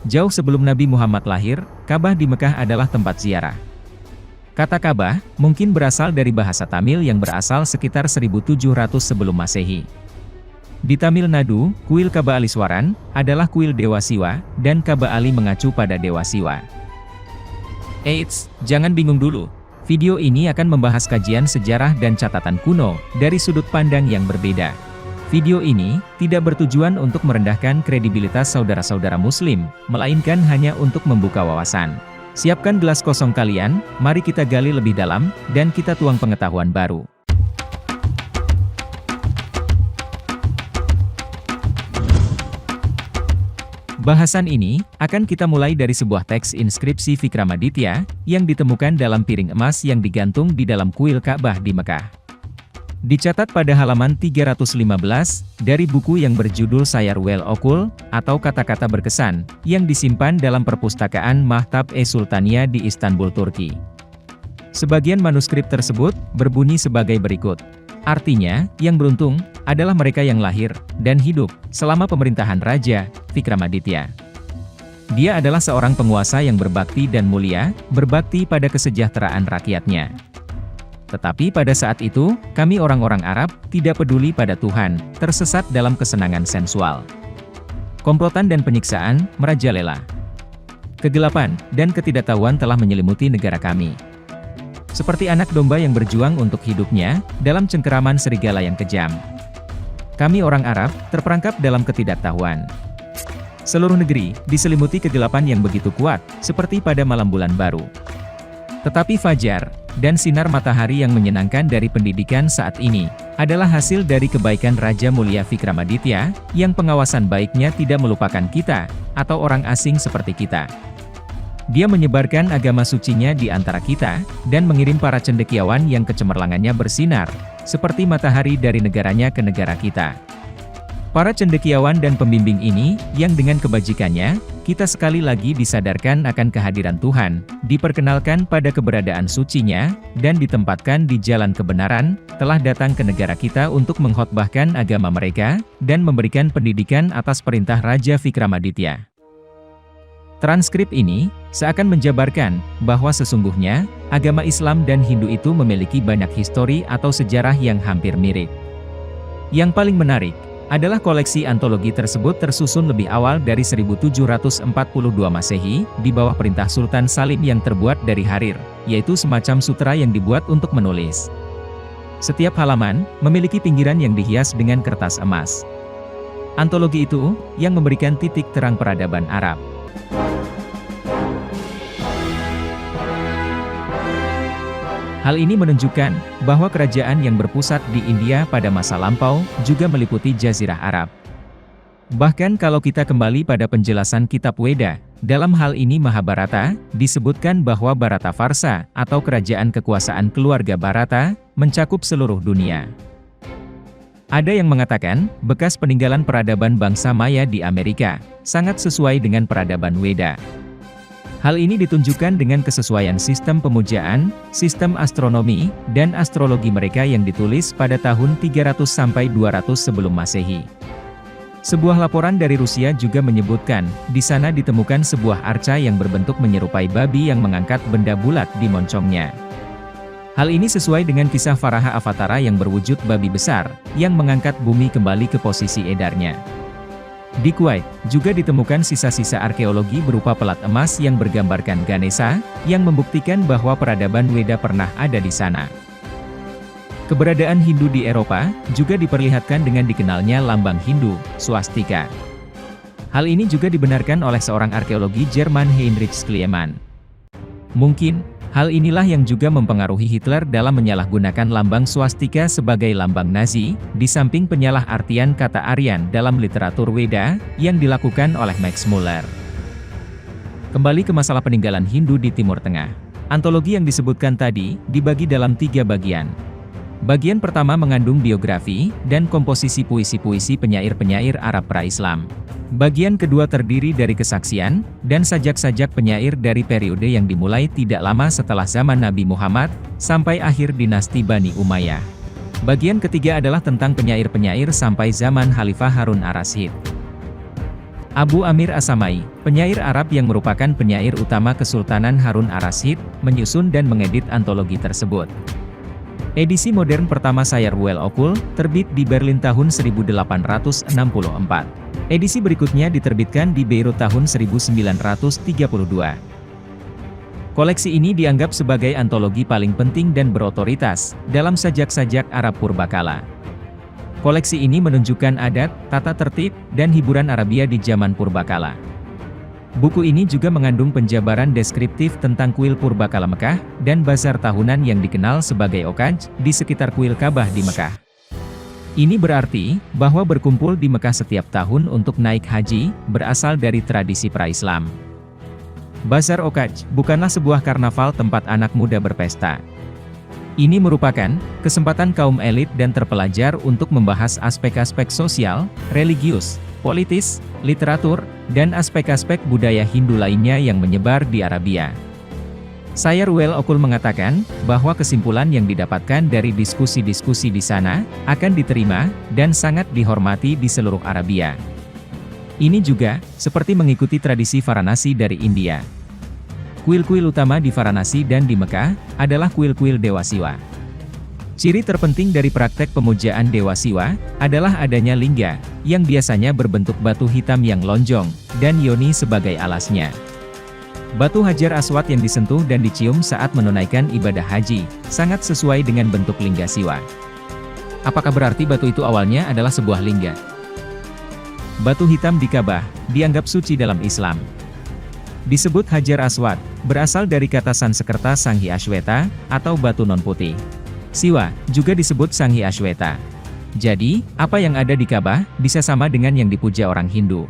Jauh sebelum Nabi Muhammad lahir, Ka'bah di Mekah adalah tempat ziarah. Kata Ka'bah mungkin berasal dari bahasa Tamil yang berasal sekitar 1700 sebelum Masehi. Di Tamil Nadu, kuil Ka'bah Aliswaran adalah kuil Dewa Siwa, dan Ka'bah Ali mengacu pada Dewa Siwa. Eits, jangan bingung dulu. Video ini akan membahas kajian sejarah dan catatan kuno dari sudut pandang yang berbeda. Video ini tidak bertujuan untuk merendahkan kredibilitas saudara-saudara Muslim, melainkan hanya untuk membuka wawasan. Siapkan gelas kosong kalian, mari kita gali lebih dalam, dan kita tuang pengetahuan baru. Bahasan ini akan kita mulai dari sebuah teks inskripsi Vikramaditya yang ditemukan dalam piring emas yang digantung di dalam kuil Ka'bah di Mekah. Dicatat pada halaman 315 dari buku yang berjudul Sayar Wel Okul atau Kata-kata Berkesan yang disimpan dalam perpustakaan Mahtab-e-Sultaniya di Istanbul, Turki. Sebagian manuskrip tersebut berbunyi sebagai berikut. Artinya, yang beruntung adalah mereka yang lahir dan hidup selama pemerintahan Raja Vikramaditya. Dia adalah seorang penguasa yang berbakti dan mulia, berbakti pada kesejahteraan rakyatnya. Tetapi pada saat itu, kami orang-orang Arab tidak peduli pada Tuhan, tersesat dalam kesenangan sensual. Komplotan dan penyiksaan merajalela. Kegelapan dan ketidaktahuan telah menyelimuti negara kami. Seperti anak domba yang berjuang untuk hidupnya, dalam cengkeraman serigala yang kejam. Kami orang Arab, terperangkap dalam ketidaktahuan. Seluruh negeri diselimuti kegelapan yang begitu kuat, seperti pada malam bulan baru. Tetapi fajar dan sinar matahari yang menyenangkan dari pendidikan saat ini adalah hasil dari kebaikan Raja Mulia Vikramaditya, yang pengawasan baiknya tidak melupakan kita, atau orang asing seperti kita. Dia menyebarkan agama sucinya di antara kita, dan mengirim para cendekiawan yang kecemerlangannya bersinar, seperti matahari dari negaranya ke negara kita. Para cendekiawan dan pembimbing ini, yang dengan kebajikannya, kita sekali lagi disadarkan akan kehadiran Tuhan, diperkenalkan pada keberadaan sucinya, dan ditempatkan di jalan kebenaran, telah datang ke negara kita untuk mengkhotbahkan agama mereka, dan memberikan pendidikan atas perintah Raja Vikramaditya. Transkrip ini seakan menjabarkan bahwa sesungguhnya agama Islam dan Hindu itu memiliki banyak histori atau sejarah yang hampir mirip. Yang paling menarik adalah koleksi antologi tersebut tersusun lebih awal dari 1742 Masehi, di bawah perintah Sultan Salim yang terbuat dari harir, yaitu semacam sutra yang dibuat untuk menulis. Setiap halaman memiliki pinggiran yang dihias dengan kertas emas. Antologi itu yang memberikan titik terang peradaban Arab. Hal ini menunjukkan bahwa kerajaan yang berpusat di India pada masa lampau juga meliputi Jazirah Arab. Bahkan kalau kita kembali pada penjelasan kitab Weda, dalam hal ini Mahabharata, disebutkan bahwa Bharata Varsa atau kerajaan kekuasaan keluarga Bharata mencakup seluruh dunia. Ada yang mengatakan, bekas peninggalan peradaban bangsa Maya di Amerika, sangat sesuai dengan peradaban Weda. Hal ini ditunjukkan dengan kesesuaian sistem pemujaan, sistem astronomi, dan astrologi mereka yang ditulis pada tahun 300 sampai 200 sebelum Masehi. Sebuah laporan dari Rusia juga menyebutkan, di sana ditemukan sebuah arca yang berbentuk menyerupai babi yang mengangkat benda bulat di moncongnya. Hal ini sesuai dengan kisah Varaha Avatara yang berwujud babi besar, yang mengangkat bumi kembali ke posisi edarnya. Di Kuwait, juga ditemukan sisa-sisa arkeologi berupa pelat emas yang bergambarkan Ganesha, yang membuktikan bahwa peradaban Weda pernah ada di sana. Keberadaan Hindu di Eropa, juga diperlihatkan dengan dikenalnya lambang Hindu, swastika. Hal ini juga dibenarkan oleh seorang arkeologi Jerman Heinrich Schliemann. Mungkin, hal inilah yang juga mempengaruhi Hitler dalam menyalahgunakan lambang swastika sebagai lambang Nazi, di samping penyalahartian kata Aryan dalam literatur Weda, yang dilakukan oleh Max Muller. Kembali ke masalah peninggalan Hindu di Timur Tengah. Antologi yang disebutkan tadi, dibagi dalam 3 bagian. Bagian pertama mengandung biografi, dan komposisi puisi-puisi penyair-penyair Arab pra-Islam. Bagian kedua terdiri dari kesaksian, dan sajak-sajak penyair dari periode yang dimulai tidak lama setelah zaman Nabi Muhammad, sampai akhir dinasti Bani Umayyah. Bagian ketiga adalah tentang penyair-penyair sampai zaman Khalifah Harun ar-Rasyid. Abu Amir As-Samai, penyair Arab yang merupakan penyair utama Kesultanan Harun ar-Rasyid, menyusun dan mengedit antologi tersebut. Edisi modern pertama Sayar Well Okul, terbit di Berlin tahun 1864. Edisi berikutnya diterbitkan di Beirut tahun 1932. Koleksi ini dianggap sebagai antologi paling penting dan berotoritas dalam sajak-sajak Arab purbakala. Koleksi ini menunjukkan adat, tata tertib, dan hiburan Arabia di zaman purbakala. Buku ini juga mengandung penjabaran deskriptif tentang kuil purbakala Mekah, dan bazar tahunan yang dikenal sebagai Okaj, di sekitar kuil Ka'bah di Mekah. Ini berarti, bahwa berkumpul di Mekah setiap tahun untuk naik haji, berasal dari tradisi pra-Islam. Bazar Okaj bukanlah sebuah karnaval tempat anak muda berpesta. Ini merupakan kesempatan kaum elit dan terpelajar untuk membahas aspek-aspek sosial, religius, politis, literatur, dan aspek-aspek budaya Hindu lainnya yang menyebar di Arabia. Sayar Well Okul mengatakan bahwa kesimpulan yang didapatkan dari diskusi-diskusi di sana akan diterima dan sangat dihormati di seluruh Arabia. Ini juga seperti mengikuti tradisi Varanasi dari India. Kuil-kuil utama di Varanasi dan di Mekah adalah kuil-kuil Dewa Siwa. Ciri terpenting dari praktek pemujaan Dewa Siwa adalah adanya lingga, yang biasanya berbentuk batu hitam yang lonjong, dan yoni sebagai alasnya. Batu Hajar Aswad yang disentuh dan dicium saat menunaikan ibadah haji, sangat sesuai dengan bentuk lingga Siwa. Apakah berarti batu itu awalnya adalah sebuah lingga? Batu hitam di Ka'bah dianggap suci dalam Islam. Disebut Hajar Aswad, berasal dari kata Sanskerta Sanghi Ashweta, atau batu non-putih. Siwa, juga disebut Sanghi Ashweta. Jadi, apa yang ada di Ka'bah, bisa sama dengan yang dipuja orang Hindu.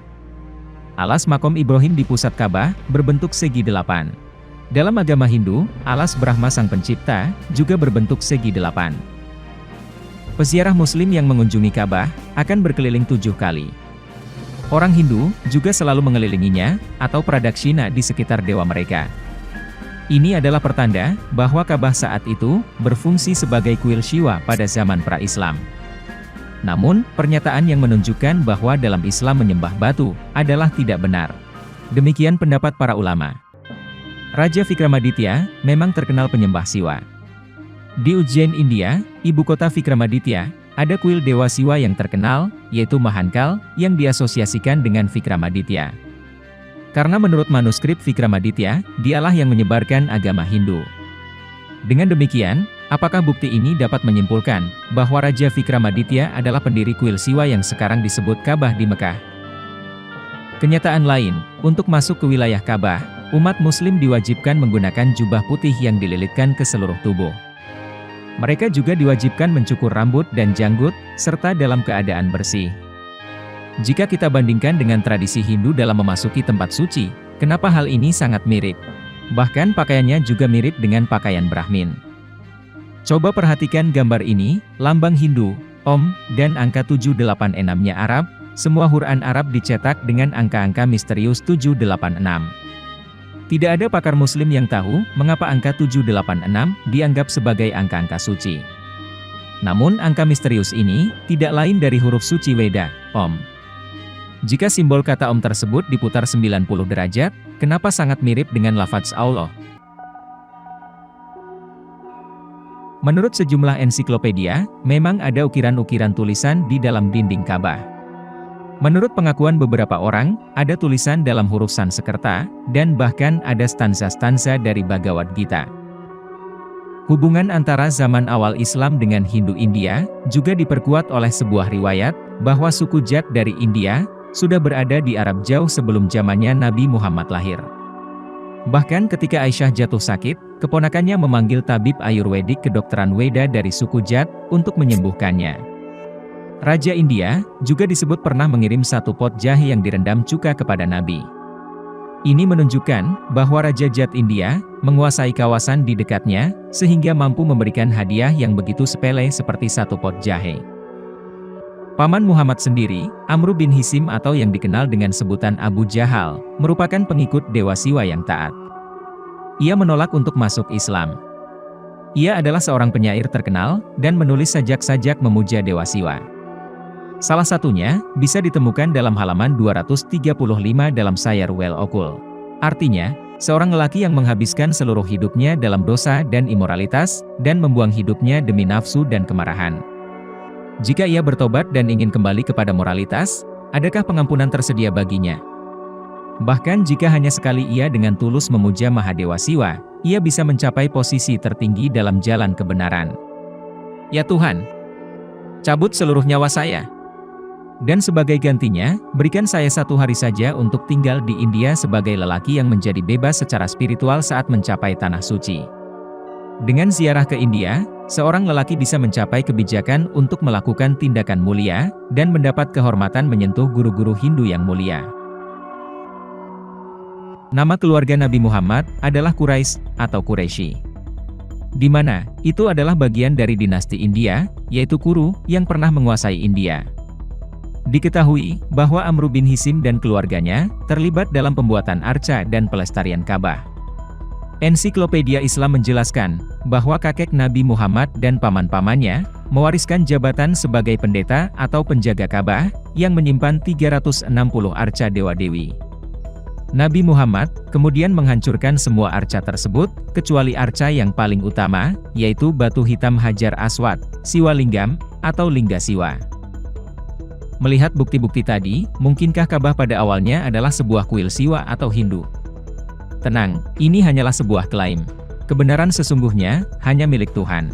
Alas makom Ibrahim di pusat Ka'bah, berbentuk segi 8. Dalam agama Hindu, alas Brahma Sang Pencipta, juga berbentuk segi 8. Peziarah Muslim yang mengunjungi Ka'bah, akan berkeliling 7 kali. Orang Hindu juga selalu mengelilinginya, atau pradakshina di sekitar dewa mereka. Ini adalah pertanda bahwa Ka'bah saat itu berfungsi sebagai kuil Shiva pada zaman pra-Islam. Namun, pernyataan yang menunjukkan bahwa dalam Islam menyembah batu adalah tidak benar. Demikian pendapat para ulama. Raja Vikramaditya memang terkenal penyembah Siwa. Di Ujjain, India, ibu kota Vikramaditya, ada kuil Dewa Siwa yang terkenal, yaitu Mahankal, yang diasosiasikan dengan Vikramaditya. Karena menurut manuskrip Vikramaditya, dialah yang menyebarkan agama Hindu. Dengan demikian, apakah bukti ini dapat menyimpulkan bahwa Raja Vikramaditya adalah pendiri kuil Siwa yang sekarang disebut Ka'bah di Mekah? Kenyataan lain, untuk masuk ke wilayah Ka'bah, umat Muslim diwajibkan menggunakan jubah putih yang dililitkan ke seluruh tubuh. Mereka juga diwajibkan mencukur rambut dan janggut, serta dalam keadaan bersih. Jika kita bandingkan dengan tradisi Hindu dalam memasuki tempat suci, kenapa hal ini sangat mirip? Bahkan pakaiannya juga mirip dengan pakaian Brahmin. Coba perhatikan gambar ini, lambang Hindu, Om, dan angka 786-nya Arab, semua Quran Arab dicetak dengan angka-angka misterius 786. Tidak ada pakar Muslim yang tahu mengapa angka 786 dianggap sebagai angka-angka suci. Namun angka misterius ini tidak lain dari huruf suci Weda, Om. Jika simbol kata Om tersebut diputar 90 derajat, kenapa sangat mirip dengan lafaz Allah? Menurut sejumlah ensiklopedia, memang ada ukiran-ukiran tulisan di dalam dinding Ka'bah. Menurut pengakuan beberapa orang, ada tulisan dalam huruf Sanskerta, dan bahkan ada stanza-stanza dari Bhagavad Gita. Hubungan antara zaman awal Islam dengan Hindu India, juga diperkuat oleh sebuah riwayat, bahwa suku Jat dari India, sudah berada di Arab jauh sebelum zamannya Nabi Muhammad lahir. Bahkan ketika Aisyah jatuh sakit, keponakannya memanggil tabib Ayurwedik kedokteran Weda dari suku Jat, untuk menyembuhkannya. Raja India, juga disebut pernah mengirim 1 pot jahe yang direndam cuka kepada Nabi. Ini menunjukkan, bahwa Raja Jat India, menguasai kawasan di dekatnya, sehingga mampu memberikan hadiah yang begitu sepele seperti 1 pot jahe. Paman Muhammad sendiri, Amr bin Hisim atau yang dikenal dengan sebutan Abu Jahal, merupakan pengikut Dewa Siwa yang taat. Ia menolak untuk masuk Islam. Ia adalah seorang penyair terkenal, dan menulis sajak-sajak memuja Dewa Siwa. Salah satunya, bisa ditemukan dalam halaman 235 dalam Sayar Well Okul. Artinya, seorang lelaki yang menghabiskan seluruh hidupnya dalam dosa dan imoralitas, dan membuang hidupnya demi nafsu dan kemarahan. Jika ia bertobat dan ingin kembali kepada moralitas, adakah pengampunan tersedia baginya? Bahkan jika hanya sekali ia dengan tulus memuja Mahadewa Siwa, ia bisa mencapai posisi tertinggi dalam jalan kebenaran. Ya Tuhan, cabut seluruh nyawa saya. Dan sebagai gantinya, berikan saya 1 hari saja untuk tinggal di India sebagai lelaki yang menjadi bebas secara spiritual saat mencapai Tanah Suci. Dengan ziarah ke India, seorang lelaki bisa mencapai kebijakan untuk melakukan tindakan mulia, dan mendapat kehormatan menyentuh guru-guru Hindu yang mulia. Nama keluarga Nabi Muhammad adalah Quraisy atau Quraisy. Di mana, itu adalah bagian dari dinasti India, yaitu Kuru, yang pernah menguasai India. Diketahui bahwa Amr bin Hisim dan keluarganya terlibat dalam pembuatan arca dan pelestarian Ka'bah. Ensiklopedia Islam menjelaskan bahwa kakek Nabi Muhammad dan paman-pamannya mewariskan jabatan sebagai pendeta atau penjaga Ka'bah yang menyimpan 360 arca dewa-dewi. Nabi Muhammad kemudian menghancurkan semua arca tersebut, kecuali arca yang paling utama, yaitu batu hitam Hajar Aswad, Siwa Linggam, atau Lingga Siwa. Melihat bukti-bukti tadi, mungkinkah Ka'bah pada awalnya adalah sebuah kuil Siwa atau Hindu? Tenang, ini hanyalah sebuah klaim. Kebenaran sesungguhnya hanya milik Tuhan.